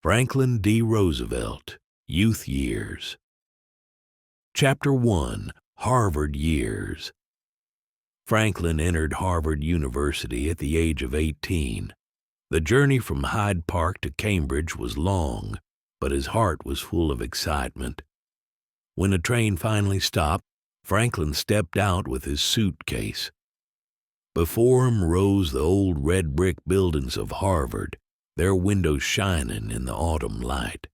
Franklin D. Roosevelt, Youth Years. Chapter 1, Harvard Years. Franklin entered Harvard University at the age of 18. The journey from Hyde Park to Cambridge was long, but his heart was full of excitement. When the train finally stopped, Franklin stepped out with his suitcase. Before him rose the old red brick buildings of Harvard, their windows shining in the autumn light.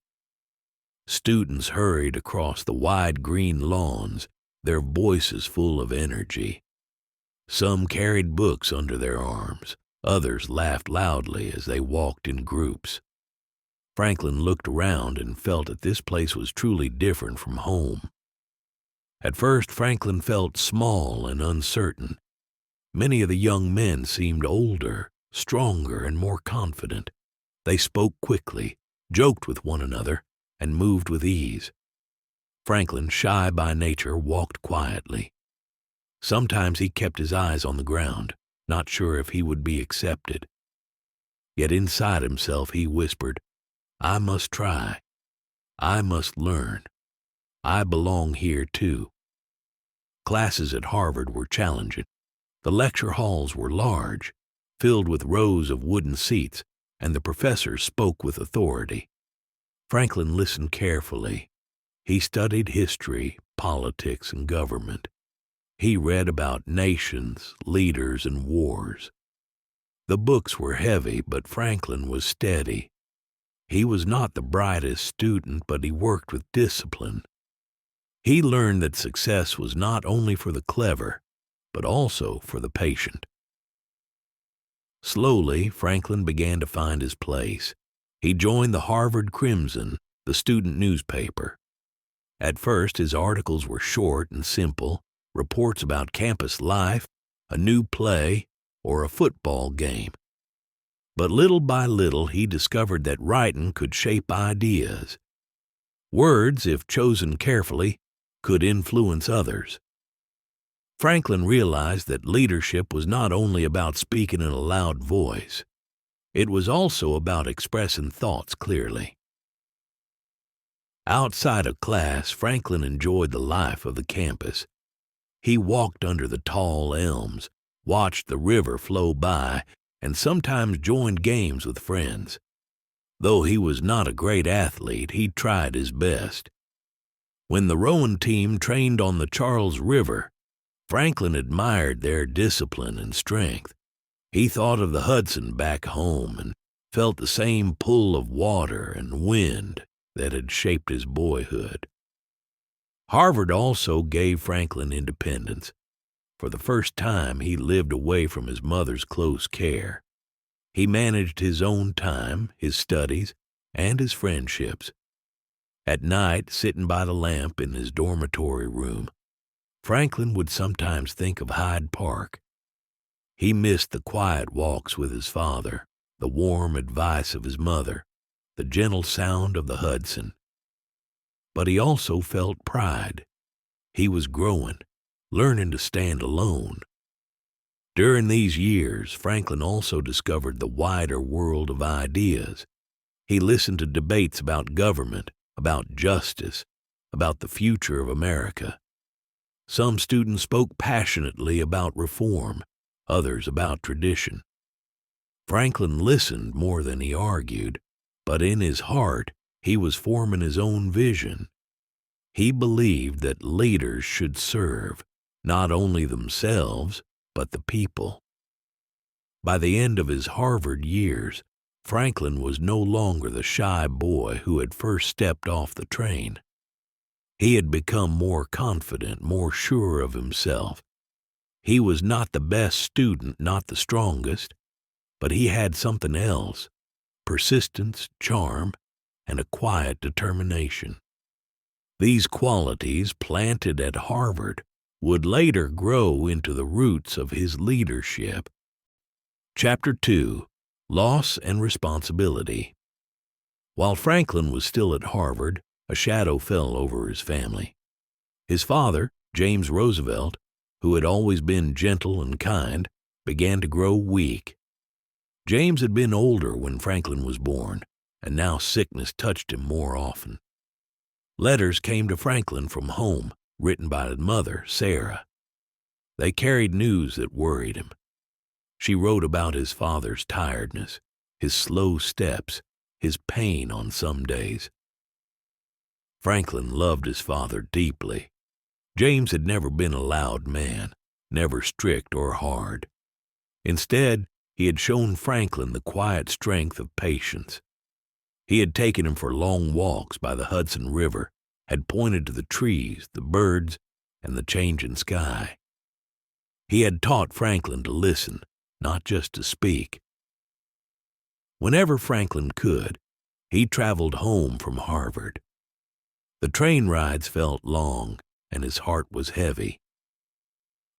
Students hurried across the wide green lawns, their voices full of energy. Some carried books under their arms, others laughed loudly as they walked in groups. Franklin looked around and felt that this place was truly different from home. At first, Franklin felt small and uncertain. Many of the young men seemed older, stronger, and more confident. They spoke quickly, joked with one another, and moved with ease. Franklin, shy by nature, walked quietly. Sometimes he kept his eyes on the ground, not sure if he would be accepted. Yet inside himself he whispered, "I must try. I must learn. I belong here too." Classes at Harvard were challenging. The lecture halls were large, filled with rows of wooden seats, and the professors spoke with authority. Franklin listened carefully. He studied history, politics, and government. He read about nations, leaders, and wars. The books were heavy, but Franklin was steady. He was not the brightest student, but he worked with discipline. He learned that success was not only for the clever, but also for the patient. Slowly, Franklin began to find his place. He joined the Harvard Crimson, the student newspaper. At first, his articles were short and simple, reports about campus life, a new play, or a football game. But little by little, he discovered that writing could shape ideas. Words, if chosen carefully, could influence others. Franklin realized that leadership was not only about speaking in a loud voice. It was also about expressing thoughts clearly. Outside of class, Franklin enjoyed the life of the campus. He walked under the tall elms, watched the river flow by, and sometimes joined games with friends. Though he was not a great athlete, he tried his best. When the rowing team trained on the Charles River, Franklin admired their discipline and strength. He thought of the Hudson back home and felt the same pull of water and wind that had shaped his boyhood. Harvard also gave Franklin independence. For the first time, he lived away from his mother's close care. He managed his own time, his studies, and his friendships. At night, sitting by the lamp in his dormitory room, Franklin would sometimes think of Hyde Park. He missed the quiet walks with his father, the warm advice of his mother, the gentle sound of the Hudson. But he also felt pride. He was growing, learning to stand alone. During these years, Franklin also discovered the wider world of ideas. He listened to debates about government, about justice, about the future of America. Some students spoke passionately about reform, others about tradition. Franklin listened more than he argued, but in his heart he was forming his own vision. He believed that leaders should serve not only themselves, but the people. By the end of his Harvard years, Franklin was no longer the shy boy who had first stepped off the train. He had become more confident, more sure of himself. He was not the best student, not the strongest, but he had something else: persistence, charm, and a quiet determination. These qualities, planted at Harvard, would later grow into the roots of his leadership. Chapter 2, Loss and Responsibility. While Franklin was still at Harvard, a shadow fell over his family. His father, James Roosevelt, who had always been gentle and kind, began to grow weak. James had been older when Franklin was born, and now sickness touched him more often. Letters came to Franklin from home, written by his mother, Sarah. They carried news that worried him. She wrote about his father's tiredness, his slow steps, his pain on some days. Franklin loved his father deeply. James had never been a loud man, never strict or hard. Instead, he had shown Franklin the quiet strength of patience. He had taken him for long walks by the Hudson River, had pointed to the trees, the birds, and the changing sky. He had taught Franklin to listen, not just to speak. Whenever Franklin could, he traveled home from Harvard. The train rides felt long, and his heart was heavy.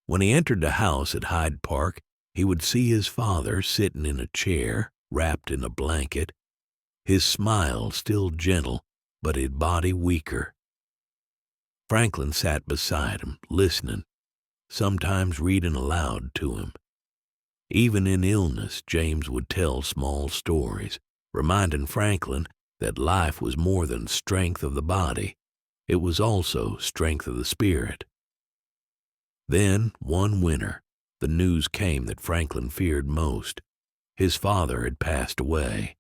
When he entered the house at Hyde Park, he would see his father sitting in a chair, wrapped in a blanket, his smile still gentle, but his body weaker. Franklin sat beside him, listening, sometimes reading aloud to him. Even in illness, James would tell small stories, reminding Franklin that life was more than strength of the body. It was also strength of the spirit. Then, one winter, the news came that Franklin feared most. His father had passed away.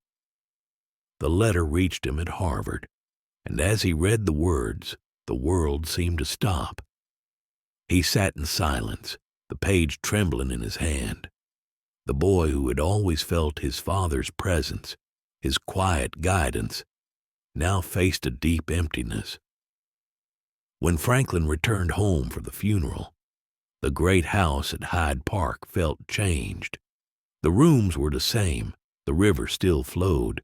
The letter reached him at Harvard, and as he read the words, the world seemed to stop. He sat in silence, the page trembling in his hand. The boy who had always felt his father's presence, his quiet guidance, now faced a deep emptiness. When Franklin returned home for the funeral, the great house at Hyde Park felt changed. The rooms were the same, the river still flowed,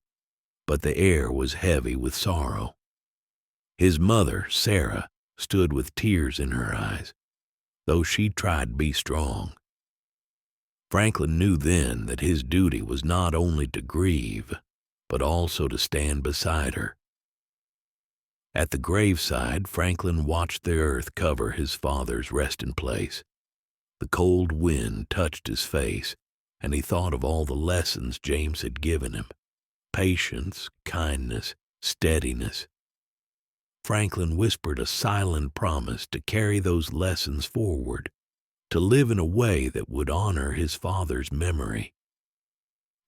but the air was heavy with sorrow. His mother, Sarah, stood with tears in her eyes, though she tried to be strong. Franklin knew then that his duty was not only to grieve, but also to stand beside her. At the graveside, Franklin watched the earth cover his father's resting place. The cold wind touched his face, and he thought of all the lessons James had given him: patience, kindness, steadiness. Franklin whispered a silent promise to carry those lessons forward, to live in a way that would honor his father's memory.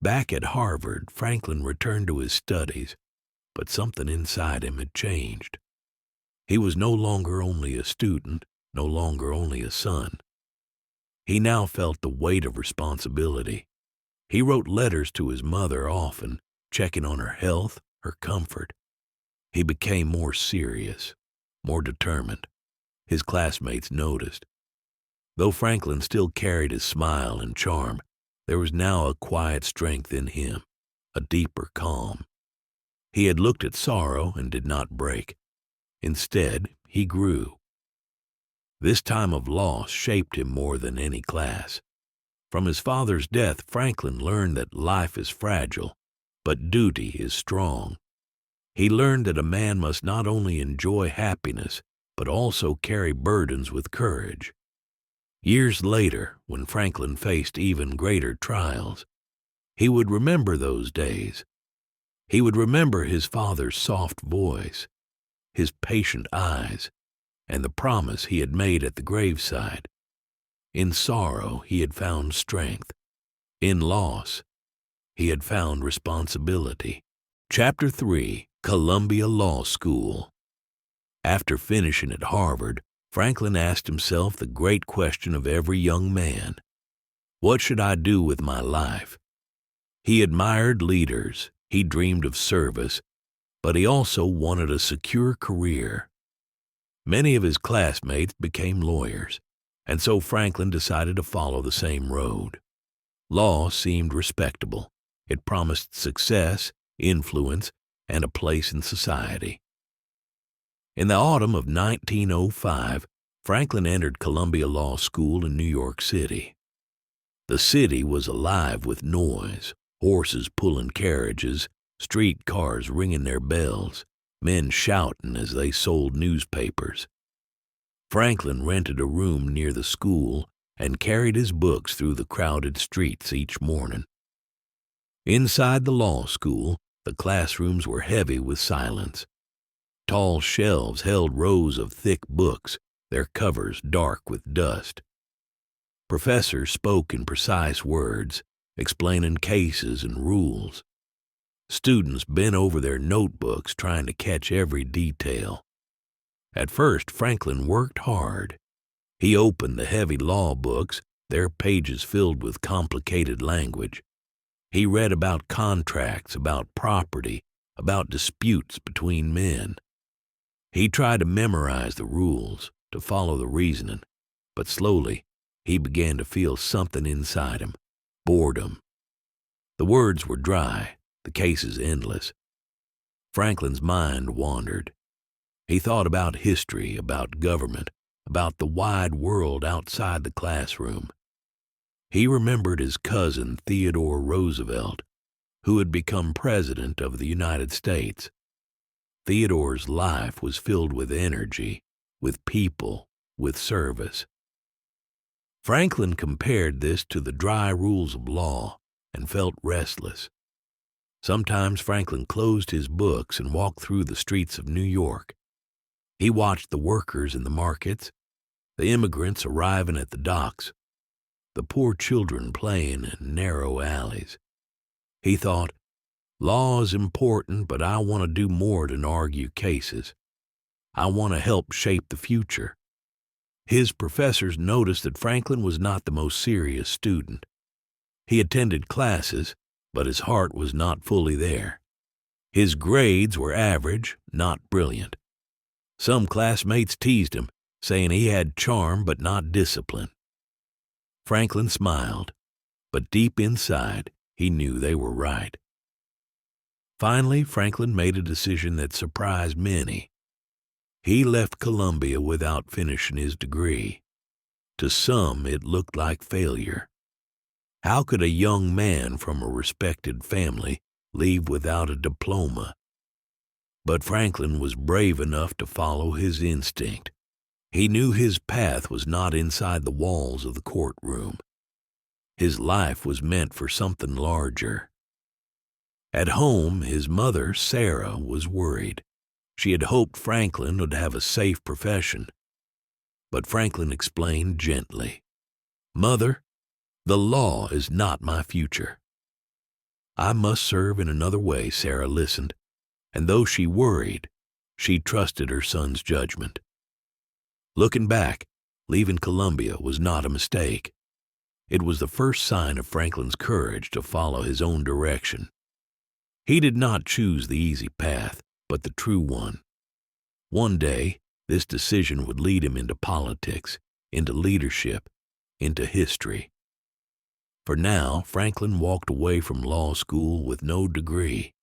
Back at Harvard, Franklin returned to his studies, but something inside him had changed. He was no longer only a student, no longer only a son. He now felt the weight of responsibility. He wrote letters to his mother often, checking on her health, her comfort. He became more serious, more determined. His classmates noticed. Though Franklin still carried his smile and charm, there was now a quiet strength in him, a deeper calm. He had looked at sorrow and did not break. Instead, he grew. This time of loss shaped him more than any class. From his father's death, Franklin learned that life is fragile, but duty is strong. He learned that a man must not only enjoy happiness, but also carry burdens with courage. Years later, when Franklin faced even greater trials, he would remember those days. He would remember his father's soft voice, his patient eyes, and the promise he had made at the graveside. In sorrow, he had found strength. In loss, he had found responsibility. Chapter 3: Columbia Law School. After finishing at Harvard, Franklin asked himself the great question of every young man: what should I do with my life? He admired leaders, he dreamed of service, but he also wanted a secure career. Many of his classmates became lawyers, and so Franklin decided to follow the same road. Law seemed respectable. It promised success, influence, and a place in society. In the autumn of 1905, Franklin entered Columbia Law School in New York City. The city was alive with noise, horses pulling carriages, street cars ringing their bells, men shouting as they sold newspapers. Franklin rented a room near the school and carried his books through the crowded streets each morning. Inside the law school, The classrooms were heavy with silence. Tall shelves held rows of thick books, their covers dark with dust. Professors spoke in precise words, explaining cases and rules. Students bent over their notebooks trying to catch every detail. At first, Franklin worked hard. He opened the heavy law books, their pages filled with complicated language. He read about contracts, about property, about disputes between men. He tried to memorize the rules, to follow the reasoning, but slowly he began to feel something inside him, boredom. The words were dry, the cases endless. Franklin's mind wandered. He thought about history, about government, about the wide world outside the classroom. He remembered his cousin Theodore Roosevelt, who had become President of the United States. Theodore's life was filled with energy, with people, with service. Franklin compared this to the dry rules of law and felt restless. Sometimes Franklin closed his books and walked through the streets of New York. He watched the workers in the markets, the immigrants arriving at the docks, the poor children playing in narrow alleys. He thought, law is important, but I want to do more than argue cases. I want to help shape the future. His professors noticed that Franklin was not the most serious student. He attended classes, but his heart was not fully there. His grades were average, not brilliant. Some classmates teased him, saying he had charm but not discipline. Franklin smiled, but deep inside he knew they were right. Finally, Franklin made a decision that surprised many. He left Columbia without finishing his degree. To some, it looked like failure. How could a young man from a respected family leave without a diploma? But Franklin was brave enough to follow his instinct. He knew his path was not inside the walls of the courtroom. His life was meant for something larger. At home, his mother, Sarah, was worried. She had hoped Franklin would have a safe profession. But Franklin explained gently, "Mother, the law is not my future." "I must serve in another way," Sarah listened, and though she worried, she trusted her son's judgment. Looking back, leaving Columbia was not a mistake. It was the first sign of Franklin's courage to follow his own direction. He did not choose the easy path, but the true one. One day, this decision would lead him into politics, into leadership, into history. For now, Franklin walked away from law school with no degree,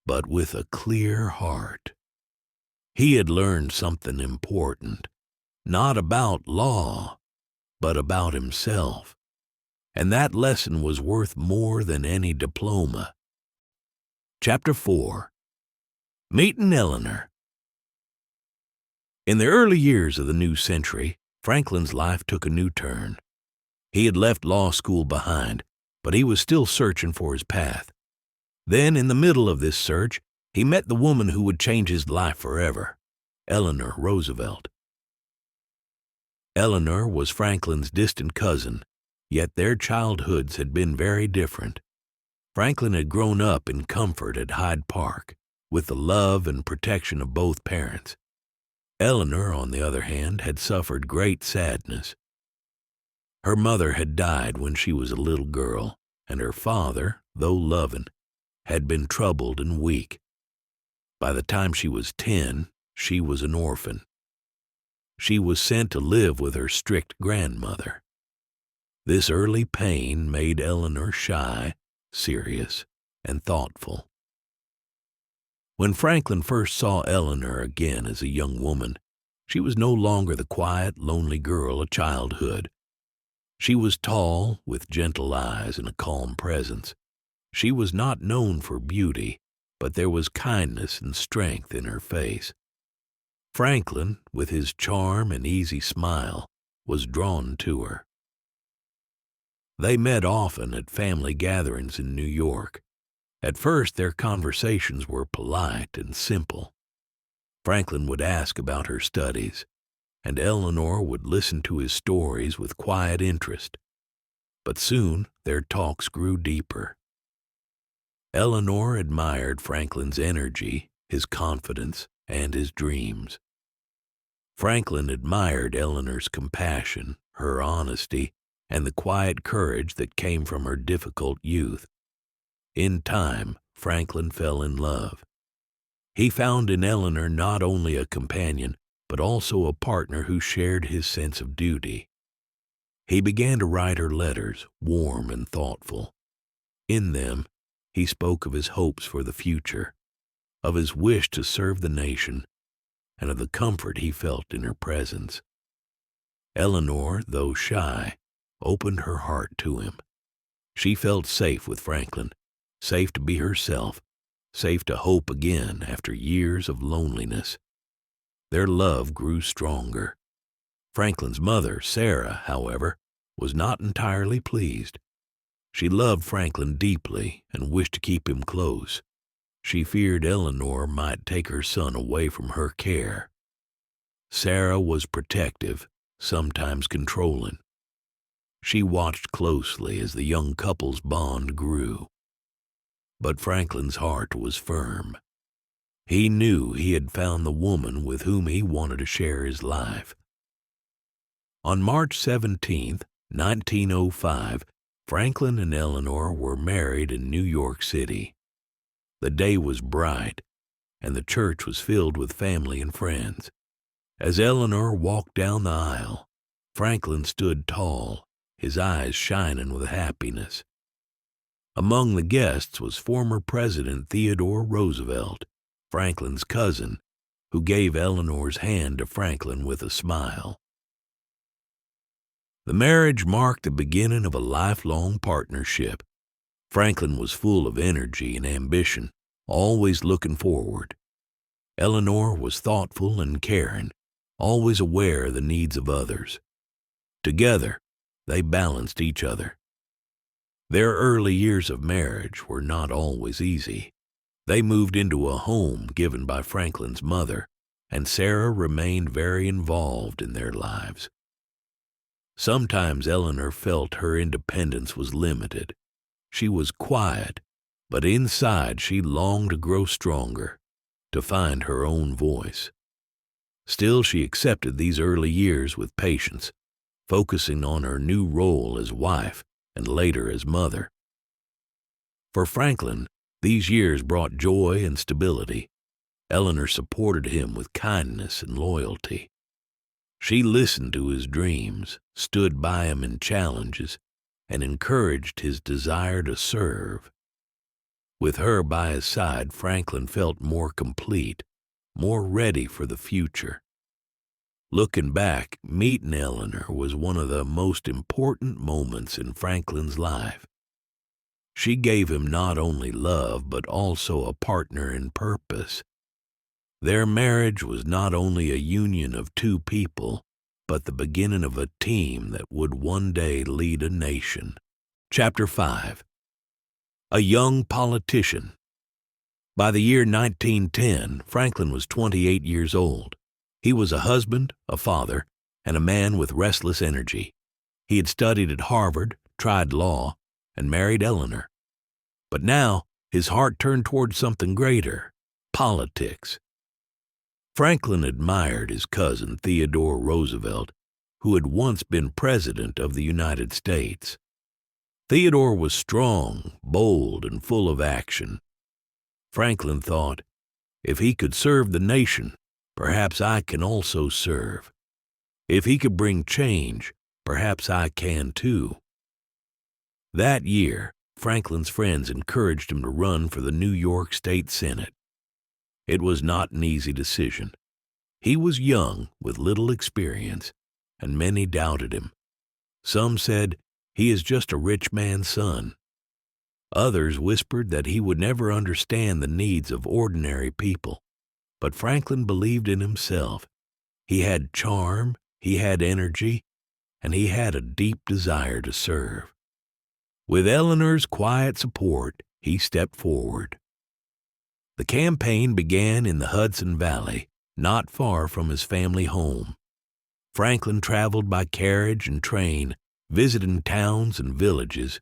but with a clear heart. He had learned something important, not about law, but about himself, and that lesson was worth more than any diploma. Chapter 4. Meeting Eleanor. In the early years of the new century, Franklin's life took a new turn. He had left law school behind, but he was still searching for his path. Then, in the middle of this search, he met the woman who would change his life forever, Eleanor Roosevelt. Eleanor was Franklin's distant cousin, yet their childhoods had been very different. Franklin had grown up in comfort at Hyde Park, with the love and protection of both parents. Eleanor, on the other hand, had suffered great sadness. Her mother had died when she was a little girl, and her father, though loving, had been troubled and weak. By the time she was 10, she was an orphan. She was sent to live with her strict grandmother. This early pain made Eleanor shy, serious, and thoughtful. When Franklin first saw Eleanor again as a young woman, she was no longer the quiet, lonely girl of childhood. She was tall, with gentle eyes and a calm presence. She was not known for beauty, but there was kindness and strength in her face. Franklin, with his charm and easy smile, was drawn to her. They met often at family gatherings in New York. At first, their conversations were polite and simple. Franklin would ask about her studies, and Eleanor would listen to his stories with quiet interest. But soon their talks grew deeper. Eleanor admired Franklin's energy, his confidence, and his dreams. Franklin admired Eleanor's compassion, her honesty, and the quiet courage that came from her difficult youth. In time, Franklin fell in love. He found in Eleanor not only a companion, but also a partner who shared his sense of duty. He began to write her letters, warm and thoughtful. In them, he spoke of his hopes for the future, of his wish to serve the nation, and of the comfort he felt in her presence. Eleanor, though shy, opened her heart to him. She felt safe with Franklin, safe to be herself, safe to hope again after years of loneliness. Their love grew stronger. Franklin's mother, Sarah, however, was not entirely pleased. She loved Franklin deeply and wished to keep him close. She feared Eleanor might take her son away from her care. Sarah was protective, sometimes controlling. She watched closely as the young couple's bond grew. But Franklin's heart was firm. He knew he had found the woman with whom he wanted to share his life. On March 17, 1905, Franklin and Eleanor were married in New York City. The day was bright, and the church was filled with family and friends. As Eleanor walked down the aisle, Franklin stood tall, his eyes shining with happiness. Among the guests was former President Theodore Roosevelt, Franklin's cousin, who gave Eleanor's hand to Franklin with a smile. The marriage marked the beginning of a lifelong partnership. Franklin was full of energy and ambition, always looking forward. Eleanor was thoughtful and caring, always aware of the needs of others. Together, they balanced each other. Their early years of marriage were not always easy. They moved into a home given by Franklin's mother, and Sarah remained very involved in their lives. Sometimes Eleanor felt her independence was limited. She was quiet, but inside she longed to grow stronger, to find her own voice. Still, she accepted these early years with patience, focusing on her new role as wife and later as mother. For Franklin, these years brought joy and stability. Eleanor supported him with kindness and loyalty. She listened to his dreams, stood by him in challenges, and encouraged his desire to serve. With her by his side, Franklin felt more complete, more ready for the future. Looking back, meeting Eleanor was one of the most important moments in Franklin's life. She gave him not only love, but also a partner in purpose. Their marriage was not only a union of two people, but the beginning of a team that would one day lead a nation. Chapter 5. A Young Politician. By the year 1910, Franklin was 28 years old. He was a husband, a father, and a man with restless energy. He had studied at Harvard, tried law, and married Eleanor. But now his heart turned toward something greater, politics. Franklin admired his cousin Theodore Roosevelt, who had once been President of the United States. Theodore was strong, bold, and full of action. Franklin thought, if he could serve the nation, perhaps I can also serve. If he could bring change, perhaps I can too. That year, Franklin's friends encouraged him to run for the New York State Senate. It was not an easy decision. He was young, with little experience, and many doubted him. Some said, he is just a rich man's son. Others whispered that he would never understand the needs of ordinary people. But Franklin believed in himself. He had charm, he had energy, and he had a deep desire to serve. With Eleanor's quiet support, he stepped forward. The campaign began in the Hudson Valley, not far from his family home. Franklin traveled by carriage and train, visiting towns and villages.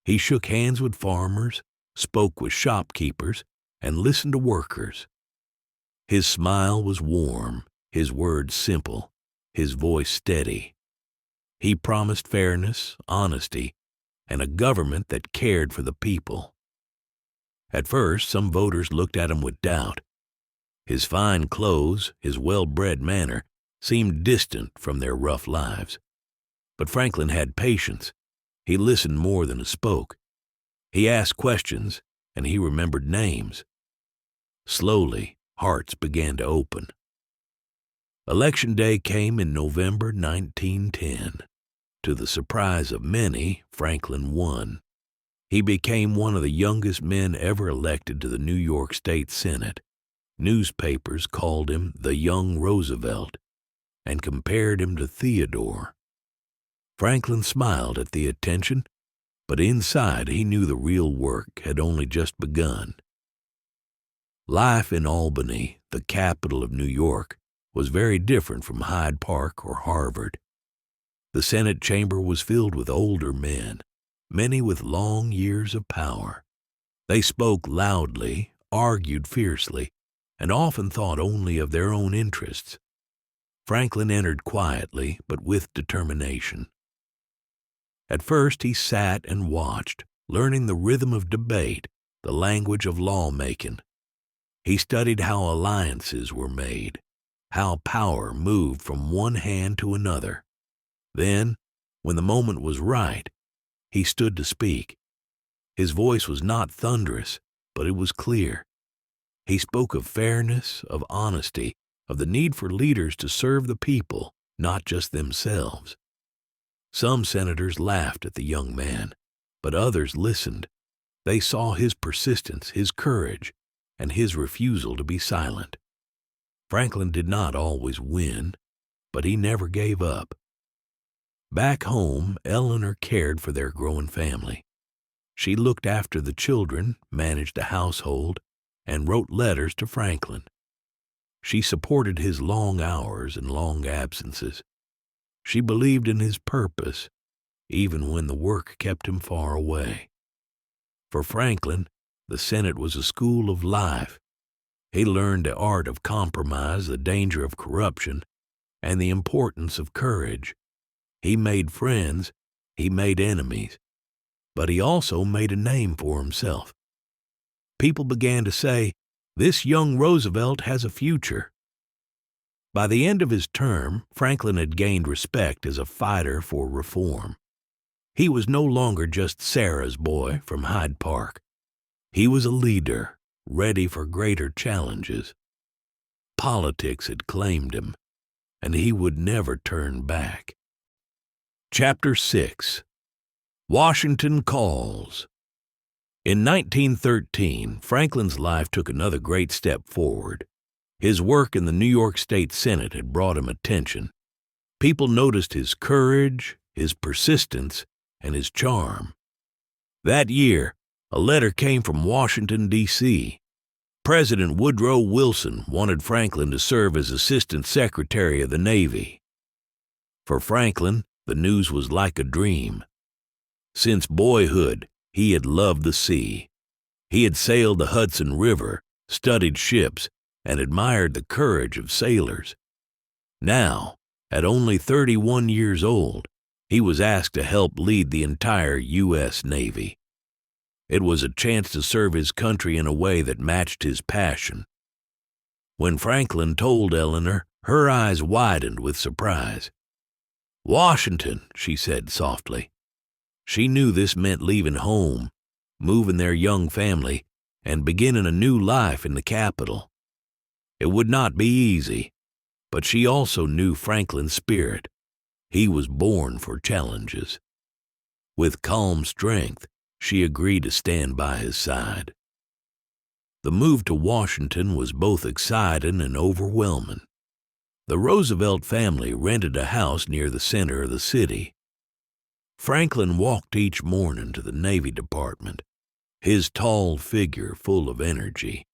He shook hands with farmers, spoke with shopkeepers, and listened to workers. His smile was warm, his words simple, his voice steady. He promised fairness, honesty, and a government that cared for the people. At first, some voters looked at him with doubt. His fine clothes, his well-bred manner, seemed distant from their rough lives. But Franklin had patience. He listened more than he spoke. He asked questions, and he remembered names. Slowly, hearts began to open. Election Day came in November 1910. To the surprise of many, Franklin won. He became one of the youngest men ever elected to the New York State Senate. Newspapers called him the young Roosevelt and compared him to Theodore. Franklin smiled at the attention, but inside he knew the real work had only just begun. Life in Albany, the capital of New York, was very different from Hyde Park or Harvard. The Senate chamber was filled with older men, many with long years of power. They spoke loudly, argued fiercely, and often thought only of their own interests. Franklin entered quietly, but with determination. At first he sat and watched, learning the rhythm of debate, the language of lawmaking. He studied how alliances were made, how power moved from one hand to another. Then, when the moment was right, he stood to speak. His voice was not thunderous, but it was clear. He spoke of fairness, of honesty, of the need for leaders to serve the people, not just themselves. Some senators laughed at the young man, but others listened. They saw his persistence, his courage, and his refusal to be silent. Franklin did not always win, but he never gave up. Back home, Eleanor cared for their growing family. She looked after the children, managed a household, and wrote letters to Franklin. She supported his long hours and long absences. She believed in his purpose, even when the work kept him far away. For Franklin, the Senate was a school of life. He learned the art of compromise, the danger of corruption, and the importance of courage. He made friends, he made enemies, but he also made a name for himself. People began to say, "This young Roosevelt has a future." By the end of his term, Franklin had gained respect as a fighter for reform. He was no longer just Sarah's boy from Hyde Park. He was a leader, ready for greater challenges. Politics had claimed him, and he would never turn back. Chapter 6. Washington Calls. In 1913, Franklin's life took another great step forward. His work in the New York State Senate had brought him attention. People noticed his courage, his persistence, and his charm. That year, a letter came from Washington, D.C. President Woodrow Wilson wanted Franklin to serve as Assistant Secretary of the Navy. For Franklin, the news was like a dream. Since boyhood, he had loved the sea. He had sailed the Hudson River, studied ships, and admired the courage of sailors. Now, at only 31 years old, he was asked to help lead the entire U.S. Navy. It was a chance to serve his country in a way that matched his passion. When Franklin told Eleanor, her eyes widened with surprise. "Washington," she said softly. She knew this meant leaving home, moving their young family, and beginning a new life in the capital. It would not be easy, but she also knew Franklin's spirit. He was born for challenges. With calm strength, she agreed to stand by his side. The move to Washington was both exciting and overwhelming. The Roosevelt family rented a house near the center of the city. Franklin walked each morning to the Navy Department. his tall figure full of energy,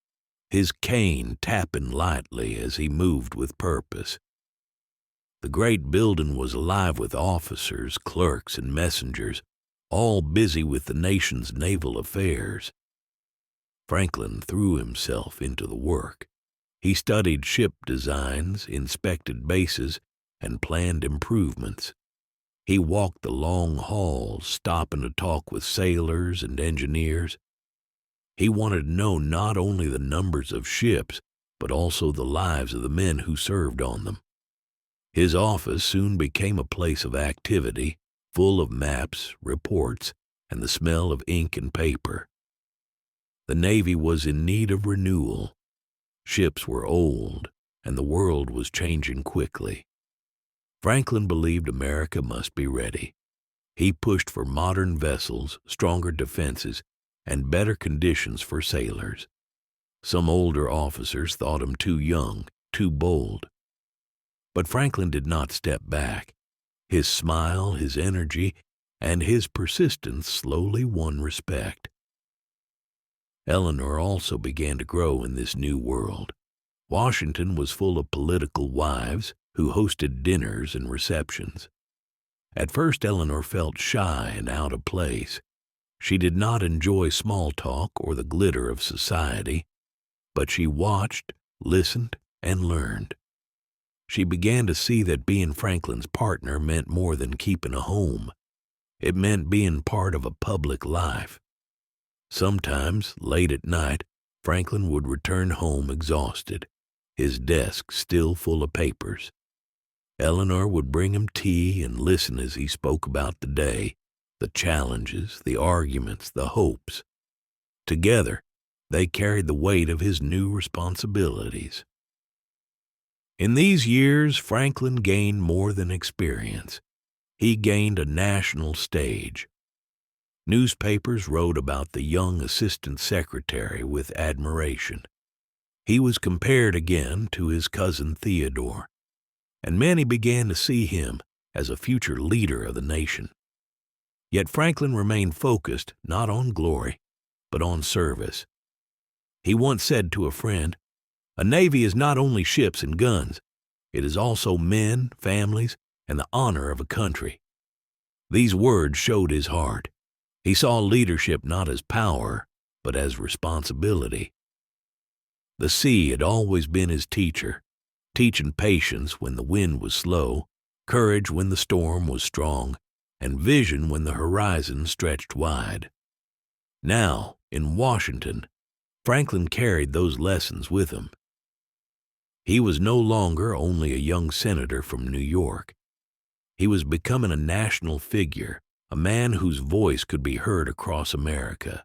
his cane tapping lightly as he moved with purpose. The great building was alive with officers, clerks, and messengers, all busy with the nation's naval affairs. Franklin threw himself into the work. He studied ship designs, inspected bases, and planned improvements. He walked the long halls, stopping to talk with sailors and engineers. He wanted to know not only the numbers of ships, but also the lives of the men who served on them. His office soon became a place of activity, full of maps, reports, and the smell of ink and paper. The Navy was in need of renewal. Ships were old, and the world was changing quickly. Franklin believed America must be ready. He pushed for modern vessels, stronger defenses, and better conditions for sailors. Some older officers thought him too young, too bold. But Franklin did not step back. His smile, his energy, and his persistence slowly won respect. Eleanor also began to grow in this new world. Washington was full of political wives who hosted dinners and receptions. At first, Eleanor felt shy and out of place. She did not enjoy small talk or the glitter of society, but she watched, listened, and learned. She began to see that being Franklin's partner meant more than keeping a home. It meant being part of a public life. Sometimes, late at night, Franklin would return home exhausted, his desk still full of papers. Eleanor would bring him tea and listen as he spoke about the day, the challenges, the arguments, the hopes. Together, they carried the weight of his new responsibilities. In these years, Franklin gained more than experience. He gained a national stage. Newspapers wrote about the young assistant secretary with admiration. He was compared again to his cousin Theodore, and many began to see him as a future leader of the nation. Yet Franklin remained focused not on glory, but on service. He once said to a friend, "A navy is not only ships and guns, it is also men, families, and the honor of a country." These words showed his heart. He saw leadership not as power, but as responsibility. The sea had always been his teacher, teaching patience when the wind was slow, courage when the storm was strong, and vision when the horizon stretched wide. Now, in Washington, Franklin carried those lessons with him. He was no longer only a young senator from New York. He was becoming a national figure, a man whose voice could be heard across America.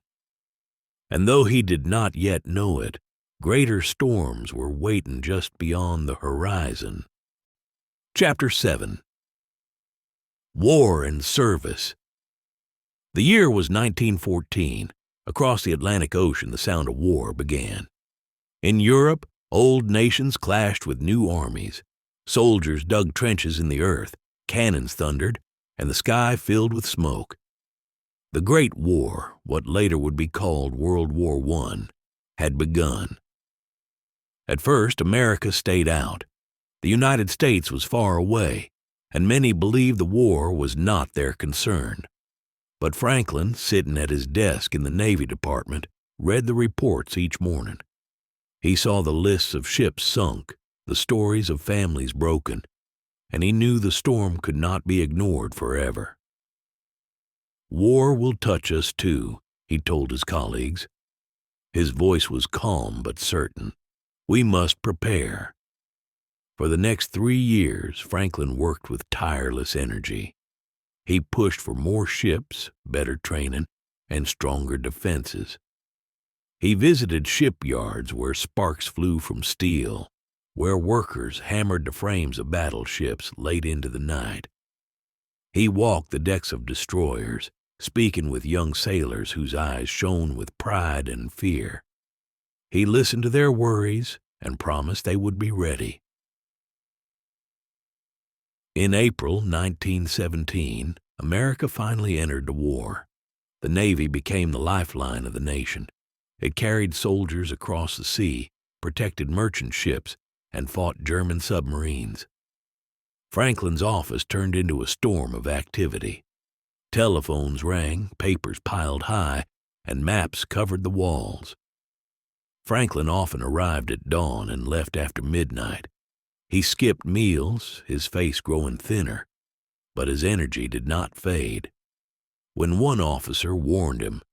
And though he did not yet know it, greater storms were waiting just beyond the horizon. Chapter 7. War and Service. The year was 1914. Across the Atlantic Ocean, the sound of war began. In Europe, old nations clashed with new armies. Soldiers dug trenches in the earth, cannons thundered, and the sky filled with smoke. The Great War, what later would be called World War I, had begun. At first, America stayed out. The United States was far away, and many believed the war was not their concern. But Franklin, sitting at his desk in the Navy Department, read the reports each morning. He saw the lists of ships sunk, the stories of families broken, and he knew the storm could not be ignored forever. "War will touch us too," he told his colleagues. His voice was calm but certain. "We must prepare." For the next 3 years, Franklin worked with tireless energy. He pushed for more ships, better training, and stronger defenses. He visited shipyards where sparks flew from steel, where workers hammered the frames of battleships late into the night. He walked the decks of destroyers, speaking with young sailors whose eyes shone with pride and fear. He listened to their worries and promised they would be ready. In April 1917, America finally entered the war. The Navy became the lifeline of the nation. It carried soldiers across the sea, protected merchant ships, and fought German submarines. Franklin's office turned into a storm of activity. Telephones rang, papers piled high, and maps covered the walls. Franklin often arrived at dawn and left after midnight. He skipped meals, his face growing thinner, but his energy did not fade. When one officer warned him,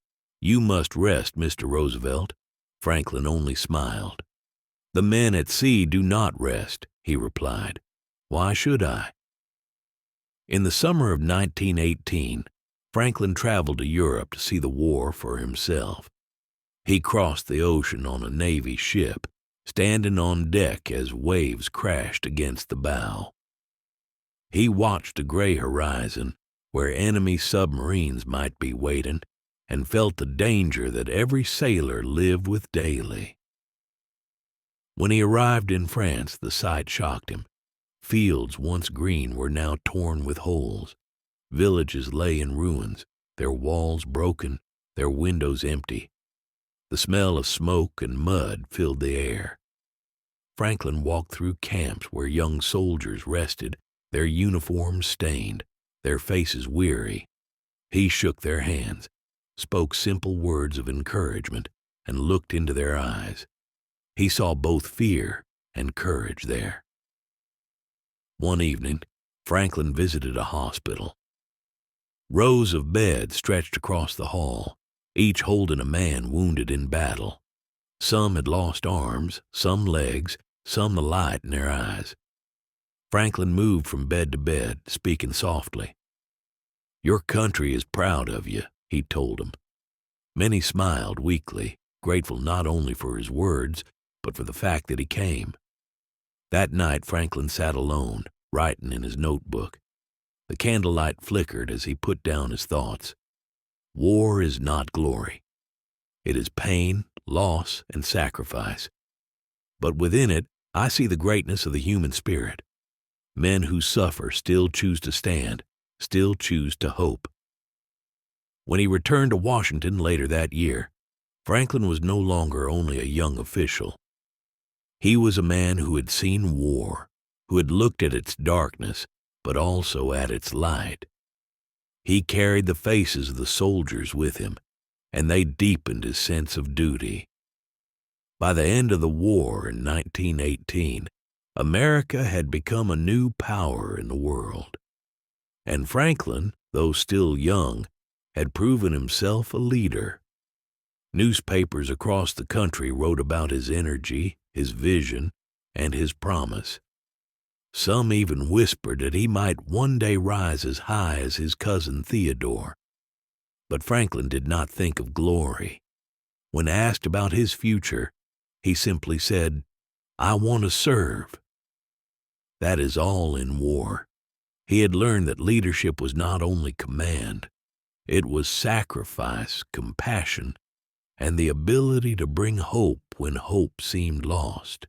"You must rest, Mr. Roosevelt," Franklin only smiled. "The men at sea do not rest," he replied. "Why should I?" In the summer of 1918, Franklin traveled to Europe to see the war for himself. He crossed the ocean on a Navy ship, standing on deck as waves crashed against the bow. He watched a gray horizon where enemy submarines might be waiting and felt the danger that every sailor lived with daily. When he arrived in France, the sight shocked him. Fields once green were now torn with holes. Villages lay in ruins, their walls broken, their windows empty. The smell of smoke and mud filled the air. Franklin walked through camps where young soldiers rested, their uniforms stained, their faces weary. He shook their hands, spoke simple words of encouragement, and looked into their eyes. He saw both fear and courage there. One evening, Franklin visited a hospital. Rows of beds stretched across the hall, each holding a man wounded in battle. Some had lost arms, some legs, some the light in their eyes. Franklin moved from bed to bed, speaking softly. "Your country is proud of you," he told them. Many smiled weakly, grateful not only for his words, but for the fact that he came. That night Franklin sat alone, writing in his notebook. The candlelight flickered as he put down his thoughts. War is not glory. It is pain, loss, and sacrifice. But within it, I see the greatness of the human spirit. Men who suffer still choose to stand, still choose to hope. When he returned to Washington later that year, Franklin was no longer only a young official. He was a man who had seen war, who had looked at its darkness, but also at its light. He carried the faces of the soldiers with him, and they deepened his sense of duty. By the end of the war in 1918, America had become a new power in the world. And Franklin, though still young, had proven himself a leader. Newspapers across the country wrote about his energy, his vision, and his promise. Some even whispered that he might one day rise as high as his cousin Theodore. But Franklin did not think of glory. When asked about his future, he simply said, "I want to serve." That is all in war. He had learned that leadership was not only command, it was sacrifice, compassion, and the ability to bring hope when hope seemed lost.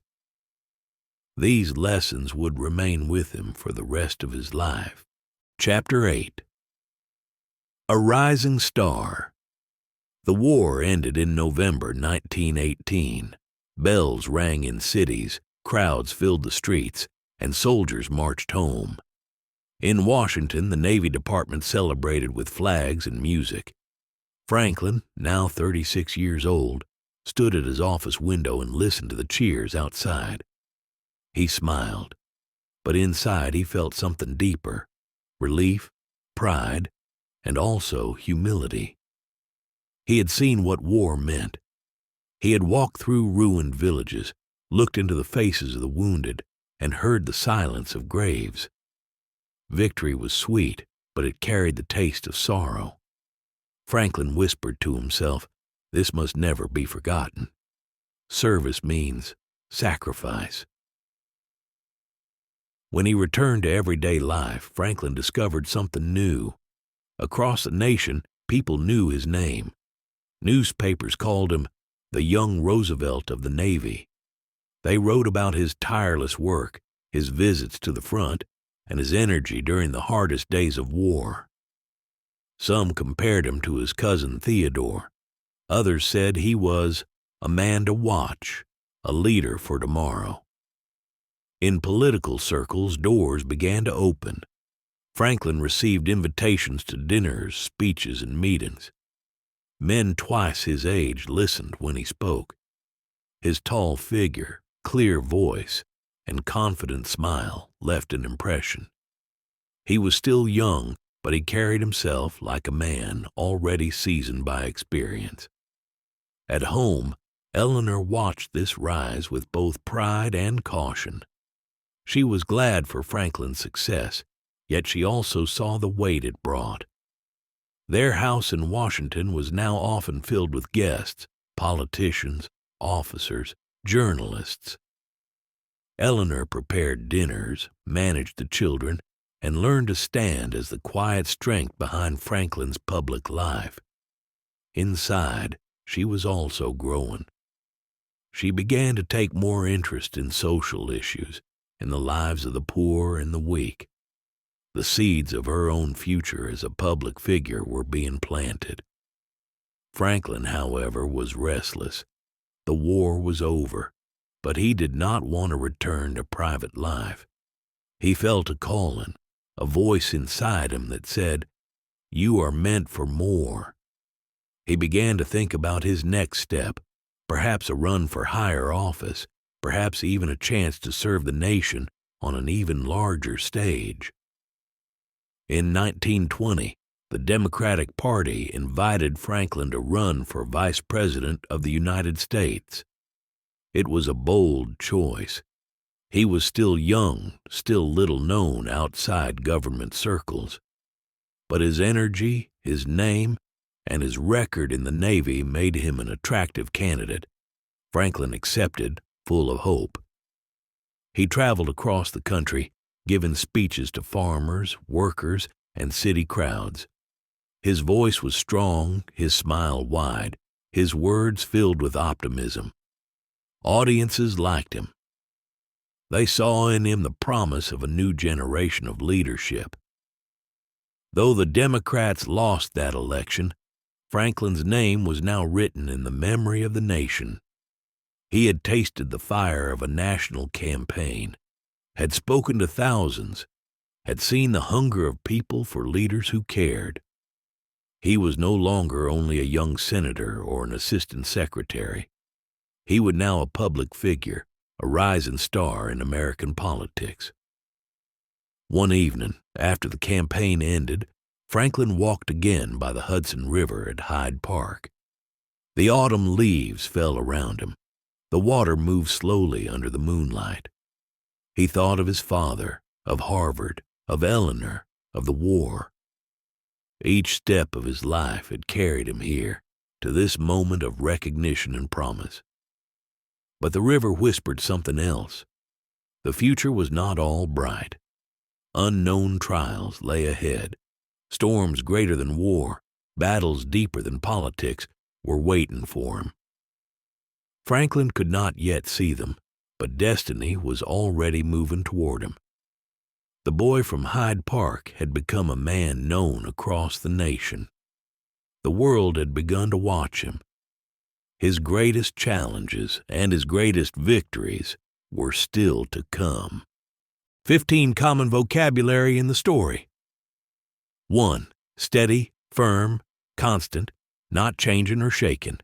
These lessons would remain with him for the rest of his life. Chapter 8. A Rising Star. The war ended in November 1918. Bells rang in cities, crowds filled the streets, and soldiers marched home. In Washington, the Navy Department celebrated with flags and music. Franklin, now 36 years old, stood at his office window and listened to the cheers outside. He smiled, but inside he felt something deeper: relief, pride, and also humility. He had seen what war meant. He had walked through ruined villages, looked into the faces of the wounded, and heard the silence of graves. Victory was sweet, but it carried the taste of sorrow. Franklin whispered to himself, "This must never be forgotten." Service means sacrifice. When he returned to everyday life, Franklin discovered something new. Across the nation, people knew his name. Newspapers called him the young Roosevelt of the Navy. They wrote about his tireless work, his visits to the front, and his energy during the hardest days of war. Some compared him to his cousin Theodore. Others said he was a man to watch, a leader for tomorrow. In political circles, doors began to open. Franklin received invitations to dinners, speeches, and meetings. Men twice his age listened when he spoke. His tall figure, clear voice, and confident smile left an impression. He was still young, but he carried himself like a man already seasoned by experience. At home, Eleanor watched this rise with both pride and caution. She was glad for Franklin's success, yet she also saw the weight it brought. Their house in Washington was now often filled with guests, politicians, officers, journalists. Eleanor prepared dinners, managed the children, and learned to stand as the quiet strength behind Franklin's public life. Inside, she was also growing. She began to take more interest in social issues, in the lives of the poor and the weak. The seeds of her own future as a public figure were being planted. Franklin, however, was restless. The war was over, but he did not want to return to private life. He felt a calling, a voice inside him that said, "You are meant for more." He began to think about his next step, perhaps a run for higher office, perhaps even a chance to serve the nation on an even larger stage. In 1920, the Democratic Party invited Franklin to run for Vice President of the United States. It was a bold choice. He was still young, still little known outside government circles. But his energy, his name, and his record in the Navy made him an attractive candidate. Franklin accepted, full of hope. He traveled across the country, giving speeches to farmers, workers, and city crowds. His voice was strong, his smile wide, his words filled with optimism. Audiences liked him. They saw in him the promise of a new generation of leadership. Though the Democrats lost that election, Franklin's name was now written in the memory of the nation. He had tasted the fire of a national campaign, had spoken to thousands, had seen the hunger of people for leaders who cared. He was no longer only a young senator or an assistant secretary. He was now a public figure, a rising star in American politics. One evening, after the campaign ended, Franklin walked again by the Hudson River at Hyde Park. The autumn leaves fell around him. The water moved slowly under the moonlight. He thought of his father, of Harvard, of Eleanor, of the war. Each step of his life had carried him here, to this moment of recognition and promise. But the river whispered something else. The future was not all bright. Unknown trials lay ahead. Storms greater than war, battles deeper than politics, were waiting for him. Franklin could not yet see them, but destiny was already moving toward him. The boy from Hyde Park had become a man known across the nation. The world had begun to watch him. His greatest challenges and his greatest victories were still to come. 15 common vocabulary in the story. 1. Steady, firm, constant, not changing or shaken.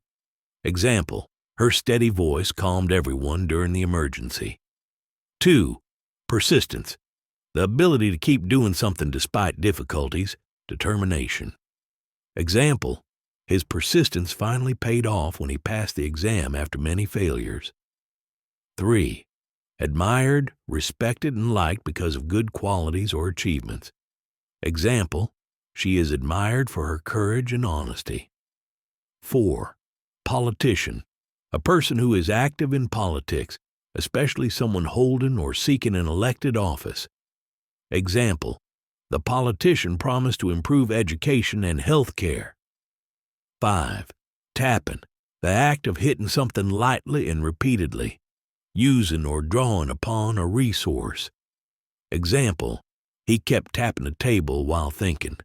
Example, her steady voice calmed everyone during the emergency. 2. Persistence, the ability to keep doing something despite difficulties, determination. Example, his persistence finally paid off when he passed the exam after many failures. 3. Admired, respected, and liked because of good qualities or achievements. Example, she is admired for her courage and honesty. 4. Politician, a person who is active in politics, especially someone holding or seeking an elected office. Example, the politician promised to improve education and health care. 5. Tapping, the act of hitting something lightly and repeatedly, using or drawing upon a resource. Example, he kept tapping the table while thinking.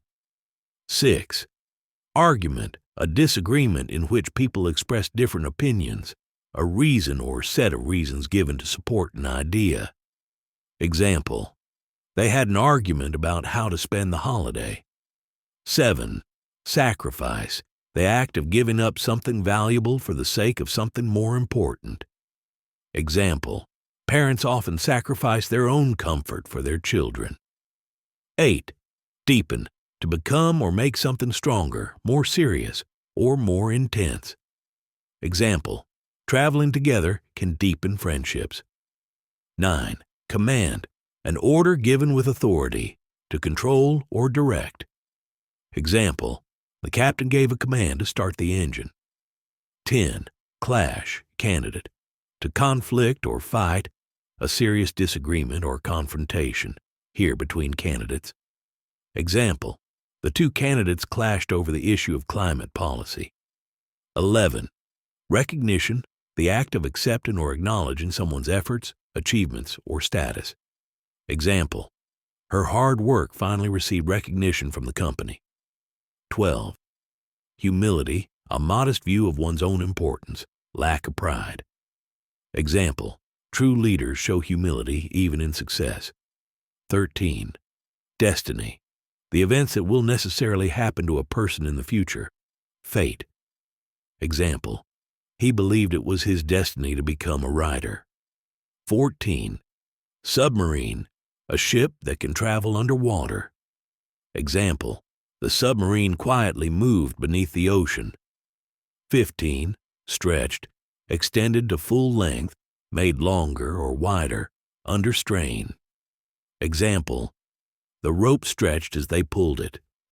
6. Argument, a disagreement in which people express different opinions, a reason or set of reasons given to support an idea. Example, they had an argument about how to spend the holiday. 7. Sacrifice, the act of giving up something valuable for the sake of something more important. Example, parents often sacrifice their own comfort for their children. 8. Deepen, to become or make something stronger, more serious, or more intense. Example, traveling together can deepen friendships. 9. Command, an order given with authority, to control or direct. Example, the captain gave a command to start the engine. 10. Clash, candidate, to conflict or fight, a serious disagreement or confrontation, here between candidates. Example, the two candidates clashed over the issue of climate policy. 11. Recognition, the act of accepting or acknowledging someone's efforts, achievements, or status. Example, her hard work finally received recognition from the company. 12. Humility, a modest view of one's own importance, lack of pride. Example, true leaders show humility even in success. 13. Destiny, the events that will necessarily happen to a person in the future. Fate. Example, he believed it was his destiny to become a writer. 14. Submarine, a ship that can travel underwater. Example, the submarine quietly moved beneath the ocean. 15. Stretched, extended to full length, made longer or wider, under strain. Example, the rope stretched as they pulled it.